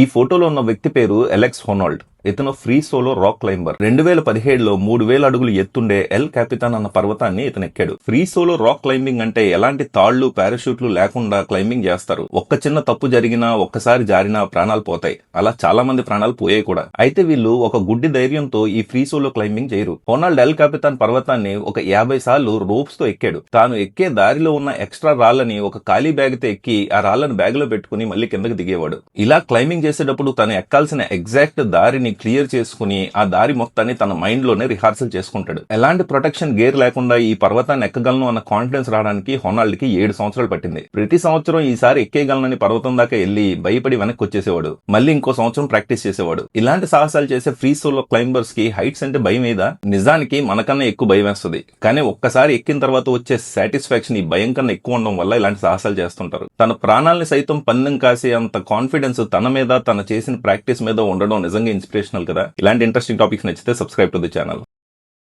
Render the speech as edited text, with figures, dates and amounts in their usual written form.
ఈ ఫోటోలో ఉన్న వ్యక్తి పేరు అలెక్స్ హొనాల్డ్. ఇతను ఫ్రీ సోలో రాక్ క్లైంబర్. 2017లో 3000 అడుగులు ఎత్తుండే ఎల్ క్యాపిటాన్ అన్న పర్వతాన్ని ఇతను ఎక్కాడు. ఫ్రీ సోలో రాక్ క్లైంబింగ్ అంటే ఎలాంటి తాళ్లు పారాషూట్లు లేకుండా క్లైంబింగ్ చేస్తారు. ఒక్క చిన్న తప్పు జరిగినా, ఒక్కసారి జారినా ప్రాణాలు పోతాయి. అలా చాలా మంది ప్రాణాలు పోయాయి కూడా. అయితే వీళ్ళు ఒక గుడ్డి ధైర్యంతో ఈ ఫ్రీ సోలో క్లైంబింగ్ చేయరు. హొనాల్డ్ ఎల్ క్యాపిటాన్ పర్వతాన్ని ఒక 50 సార్లు రోప్స్ తో ఎక్కాడు. తాను ఎక్కే దారిలో ఉన్న ఎక్స్ట్రా రాళ్లని ఒక ఖాళీ బ్యాగ్ తో ఎక్కి ఆ రాళ్లను బ్యాగ్ లో పెట్టుకుని మళ్ళీ కిందకి దిగేవాడు. ఇలా క్లైంబింగ్ చేసేటప్పుడు తను ఎక్కాల్సిన ఎగ్జాక్ట్ దారిని క్లియర్ చేసుకుని ఆ దారి మొత్తాన్ని తన మైండ్ లోనే రిహార్సల్ చేసుకుంటాడు. ఎలాంటి ప్రొటెక్షన్ గేర్ లేకుండా ఈ పర్వతాన్ని ఎక్కగలను అన్న కాన్ఫిడెన్స్ రావడానికి హొనాల్డ్ కి 7 సంవత్సరాలు పట్టింది. ప్రతి సంవత్సరం ఈసారి ఎక్కేయగలనని పర్వతం దాకా వెళ్లి భయపడి వెనక్కి వచ్చేసేవాడు. మళ్ళీ ఇంకో సంవత్సరం ప్రాక్టీస్ చేసేవాడు. ఇలాంటి సాహసాలు చేసే ఫ్రీ సోలో క్లైంబర్స్ కి హైట్స్ అంటే భయం మీద నిజానికి మనకన్నా ఎక్కువ భయం వేస్తుంది. కానీ ఒక్కసారి ఎక్కిన తర్వాత వచ్చే సాటిస్ఫాక్షన్ ఈ భయం కన్నా ఎక్కువ ఉండడం వల్ల ఇలాంటి సాహసాలు చేస్తుంటారు. తన ప్రాణాలని సైతం పందెం కాసే అంత కాన్ఫిడెన్స్ తన మీద, తన చేసిన ప్రాక్టీస్ మీద ఉండడం నిజంగా ఇన్స్పిరేషనల్ కదా. ఇలాంటి ఇంట్రెస్టింగ్ టాపిక్స్ నచ్చితే సబ్స్క్రైబ్ టు ది ఛానల్.